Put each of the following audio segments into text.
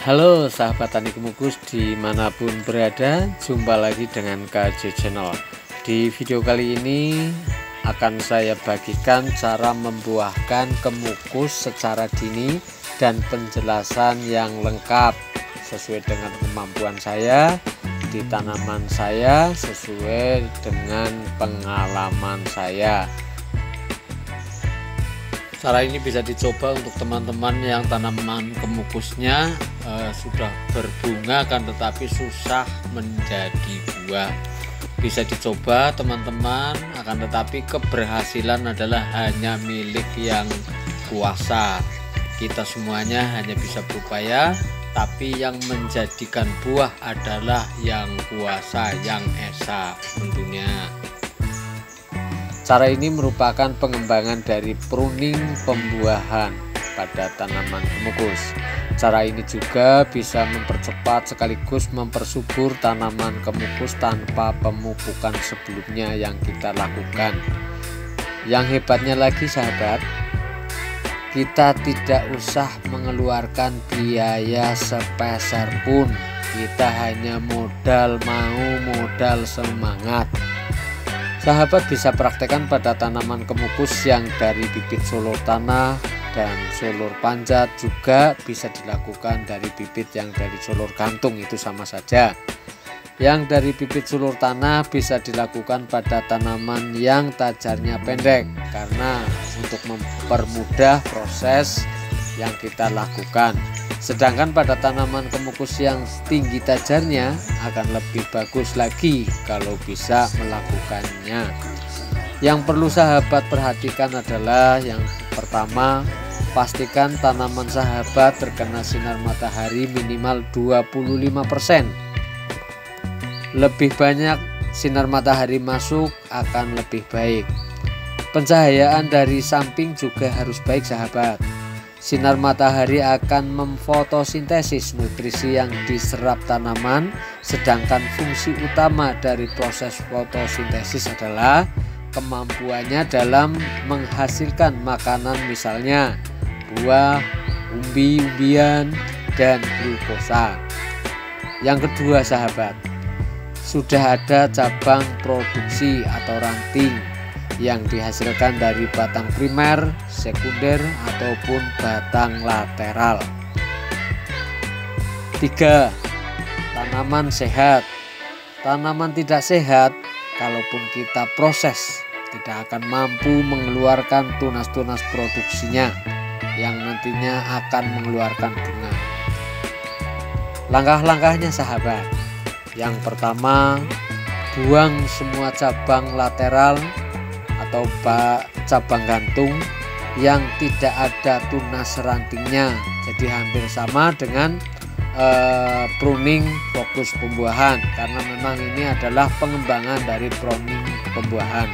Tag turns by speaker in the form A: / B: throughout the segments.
A: Halo sahabat tani kemukus dimanapun berada, jumpa lagi dengan KJ Channel. Di video kali ini akan saya bagikan cara membuahkan kemukus secara dini dan penjelasan yang lengkap sesuai dengan kemampuan saya di tanaman saya, sesuai dengan pengalaman saya. Cara ini bisa dicoba untuk teman-teman yang tanaman kemukusnya sudah berbunga kan tetapi susah menjadi buah. Bisa dicoba teman-teman, akan tetapi keberhasilan adalah hanya milik yang kuasa. Kita semuanya hanya bisa berupaya, tapi yang menjadikan buah adalah yang kuasa, yang esa tentunya. Cara ini merupakan pengembangan dari pruning pembuahan pada tanaman kemukus. Cara ini juga bisa mempercepat sekaligus mempersubur tanaman kemukus tanpa pemupukan sebelumnya yang kita lakukan. Yang hebatnya lagi sahabat, kita tidak usah mengeluarkan biaya sepeser pun. Kita hanya modal mau, modal semangat. Sahabat bisa praktekkan pada tanaman kemukus yang dari bibit sulur tanah dan sulur panjat, juga bisa dilakukan dari bibit yang dari sulur gantung, itu sama saja. Yang dari bibit sulur tanah bisa dilakukan pada tanaman yang tajarnya pendek, karena untuk mempermudah proses yang kita lakukan. Sedangkan pada tanaman kemukus yang tinggi tajarnya akan lebih bagus lagi kalau bisa melakukannya. Yang perlu sahabat perhatikan adalah yang pertama, pastikan tanaman sahabat terkena sinar matahari minimal 25%. Lebih banyak sinar matahari masuk akan lebih baik. Pencahayaan dari samping juga harus baik sahabat. Sinar matahari akan memfotosintesis nutrisi yang diserap tanaman, sedangkan fungsi utama dari proses fotosintesis adalah kemampuannya dalam menghasilkan makanan, misalnya buah, umbi-umbian, dan glukosa. Yang kedua sahabat, sudah ada cabang produksi atau ranting yang dihasilkan dari batang primer, sekunder, ataupun batang lateral. 3. Tanaman sehat. Tanaman tidak sehat, kalaupun kita proses, tidak akan mampu mengeluarkan tunas-tunas produksinya yang nantinya akan mengeluarkan bunga. Langkah-langkahnya sahabat, yang pertama, buang semua cabang lateral atau cabang gantung yang tidak ada tunas rantingnya, jadi hampir sama dengan pruning fokus pembuahan, karena memang ini adalah pengembangan dari pruning pembuahan.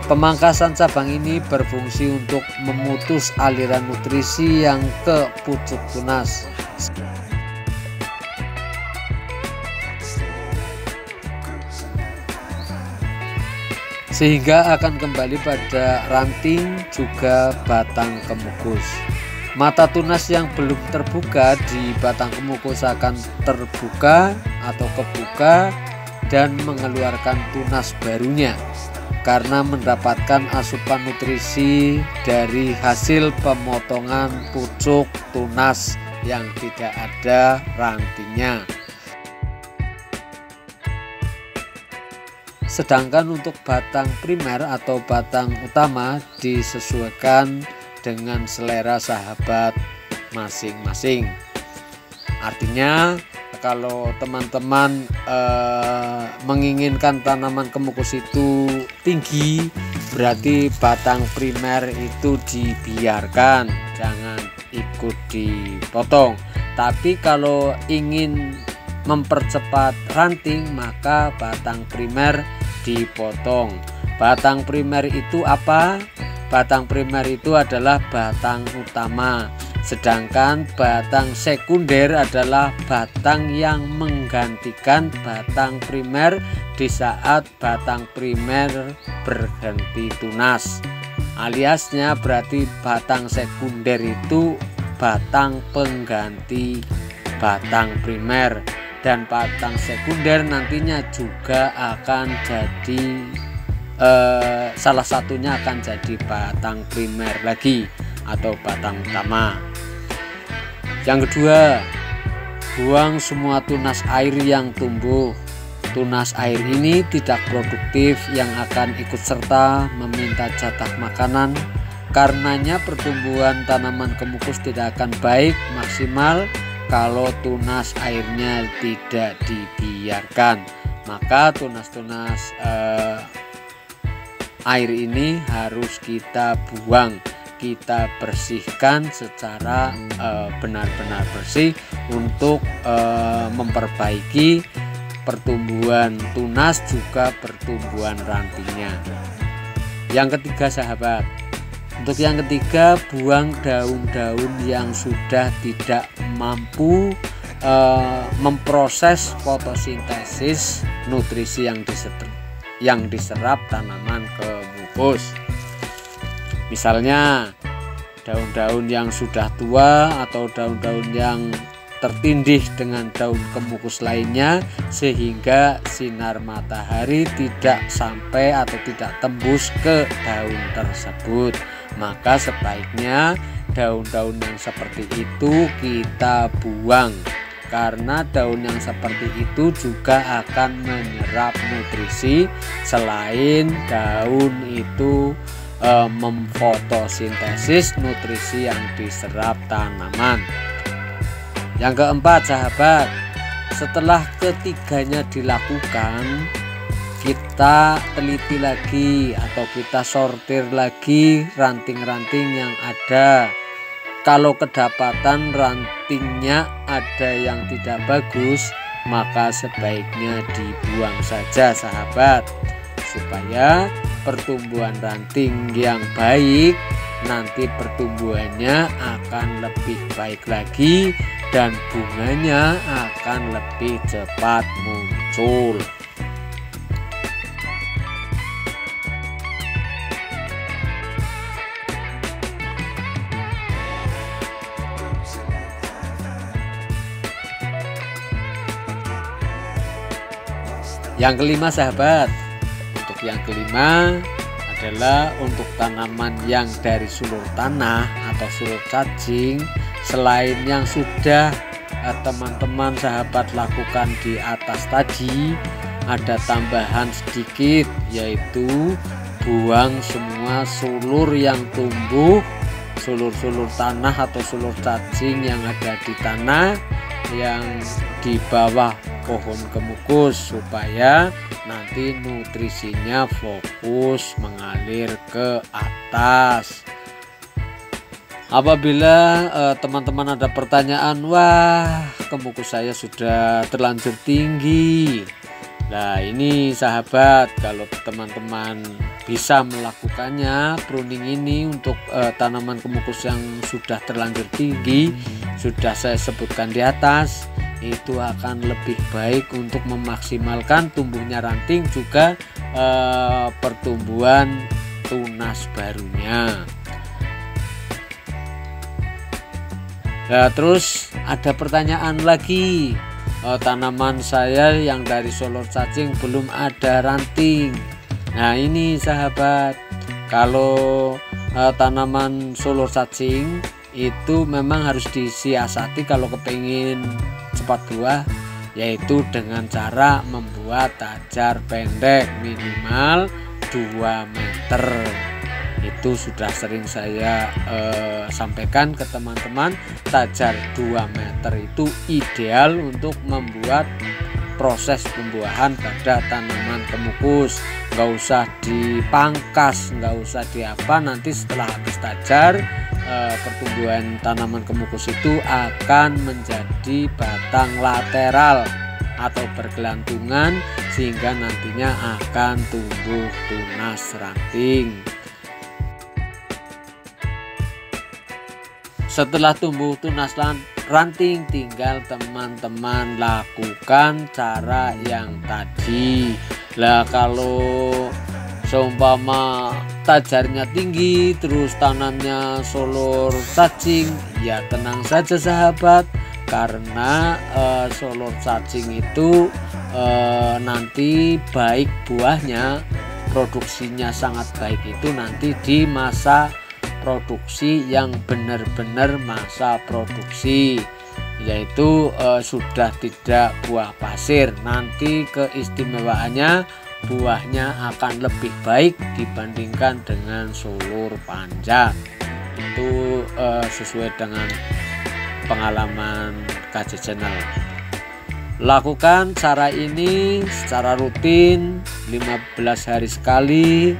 A: Pemangkasan cabang ini berfungsi untuk memutus aliran nutrisi yang ke pucuk tunas, sehingga akan kembali pada ranting juga batang kemukus. Mata tunas yang belum terbuka di batang kemukus akan terbuka atau kebuka dan mengeluarkan tunas barunya, karena mendapatkan asupan nutrisi dari hasil pemotongan pucuk tunas yang tidak ada rantingnya. Sedangkan untuk batang primer atau batang utama disesuaikan dengan selera sahabat masing-masing. Artinya kalau teman-teman menginginkan tanaman kemukus itu tinggi, berarti batang primer itu dibiarkan, jangan ikut dipotong. Tapi kalau ingin mempercepat ranting, maka batang primer dipotong. Batang primer itu apa? Batang primer itu adalah batang utama, sedangkan batang sekunder adalah batang yang menggantikan batang primer di saat batang primer berhenti tunas. Aliasnya berarti batang sekunder itu batang pengganti batang primer, dan batang sekunder nantinya juga akan jadi salah satunya akan jadi batang primer lagi atau batang utama. Yang kedua, buang semua tunas air yang tumbuh. Tunas air ini tidak produktif yang akan ikut serta meminta jatah makanan. Karenanya pertumbuhan tanaman kemukus tidak akan baik maksimal kalau tunas airnya tidak dibiarkan. Maka tunas-tunas air ini harus kita buang, kita bersihkan secara benar-benar bersih untuk memperbaiki pertumbuhan tunas juga pertumbuhan rantingnya. Yang ketiga sahabat, untuk yang ketiga, buang daun-daun yang sudah tidak mampu memproses fotosintesis nutrisi yang diserap tanaman kemukus. Misalnya daun-daun yang sudah tua atau daun-daun yang tertindih dengan daun kemukus lainnya sehingga sinar matahari tidak sampai atau tidak tembus ke daun tersebut, maka sebaiknya daun-daun yang seperti itu kita buang, karena daun yang seperti itu juga akan menyerap nutrisi selain daun itu memfotosintesis nutrisi yang diserap tanaman. Yang keempat sahabat, setelah ketiganya dilakukan, kita teliti lagi atau kita sortir lagi ranting-ranting yang ada. Kalau kedapatan rantingnya ada yang tidak bagus, maka sebaiknya dibuang saja sahabat, supaya pertumbuhan ranting yang baik nanti pertumbuhannya akan lebih baik lagi dan bunganya akan lebih cepat muncul. Yang kelima sahabat, untuk yang kelima adalah untuk tanaman yang dari sulur tanah atau sulur cacing, selain yang sudah teman-teman sahabat lakukan di atas tadi, ada tambahan sedikit, yaitu buang semua sulur yang tumbuh, sulur-sulur tanah atau sulur cacing yang ada di tanah yang di bawah pohon kemukus, supaya nanti nutrisinya fokus mengalir ke atas. Apabila teman-teman ada pertanyaan, wah kemukus saya sudah terlanjur tinggi. Nah ini sahabat, kalau teman-teman bisa melakukannya pruning ini untuk tanaman kemukus yang sudah terlanjur tinggi, sudah saya sebutkan di atas, itu akan lebih baik untuk memaksimalkan tumbuhnya ranting juga pertumbuhan tunas barunya. Nah, terus ada pertanyaan lagi, tanaman saya yang dari sulur cacing belum ada ranting. Nah ini sahabat, kalau tanaman sulur cacing itu memang harus disiasati kalau kepingin cepat buah, yaitu dengan cara membuat tajar pendek minimal 2 meter. Itu sudah sering saya sampaikan ke teman-teman, tajar 2 meter itu ideal untuk membuat proses pembuahan pada tanaman kemukus. Nggak usah dipangkas, nggak usah diapa, nanti setelah habis tajar pertumbuhan tanaman kemukus itu akan menjadi batang lateral atau bergelantungan, sehingga nantinya akan tumbuh tunas ranting. Setelah tumbuh tunas ranting, tinggal teman-teman lakukan cara yang tadi. Lah kalau seumpama stajarnya tinggi, terus tanamnya solor cacing, ya tenang saja sahabat, karena solor cacing itu nanti baik buahnya, produksinya sangat baik itu nanti di masa produksi yang benar-benar masa produksi, yaitu sudah tidak buah pasir. Nanti keistimewaannya buahnya akan lebih baik dibandingkan dengan solor panjang. Itu sesuai dengan pengalaman KJ Channel. Lakukan cara ini secara rutin 15 hari sekali,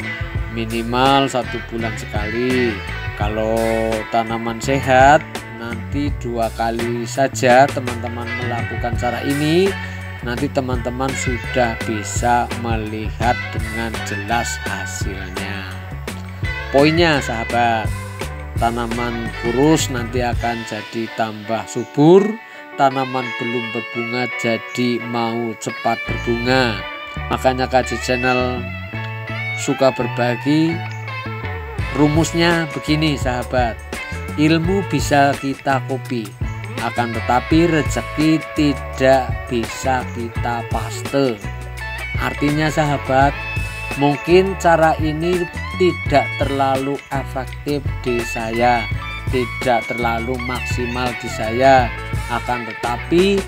A: minimal 1 bulan sekali. Kalau tanaman sehat nanti 2 kali saja teman-teman melakukan cara ini, nanti teman-teman sudah bisa melihat dengan jelas hasilnya. Poinnya sahabat, tanaman kurus nanti akan jadi tambah subur, tanaman belum berbunga jadi mau cepat berbunga. Makanya KJ Channel suka berbagi. Rumusnya begini sahabat, ilmu bisa kita copy, akan tetapi rezeki tidak bisa kita paste. Artinya sahabat, mungkin cara ini tidak terlalu efektif di saya, tidak terlalu maksimal di saya, akan tetapi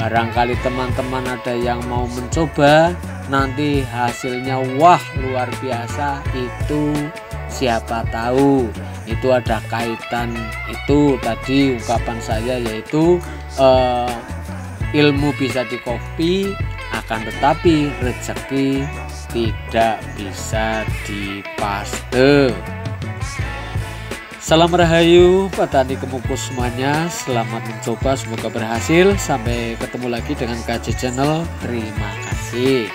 A: barangkali teman-teman ada yang mau mencoba, nanti hasilnya wah luar biasa. Itu siapa tahu, itu ada kaitan itu tadi ungkapan saya, yaitu ilmu bisa di-copy, akan tetapi rezeki tidak bisa dipaste. Salam rahayu petani kemukus semuanya, selamat mencoba, semoga berhasil. Sampai ketemu lagi dengan KJ Channel. Terima kasih.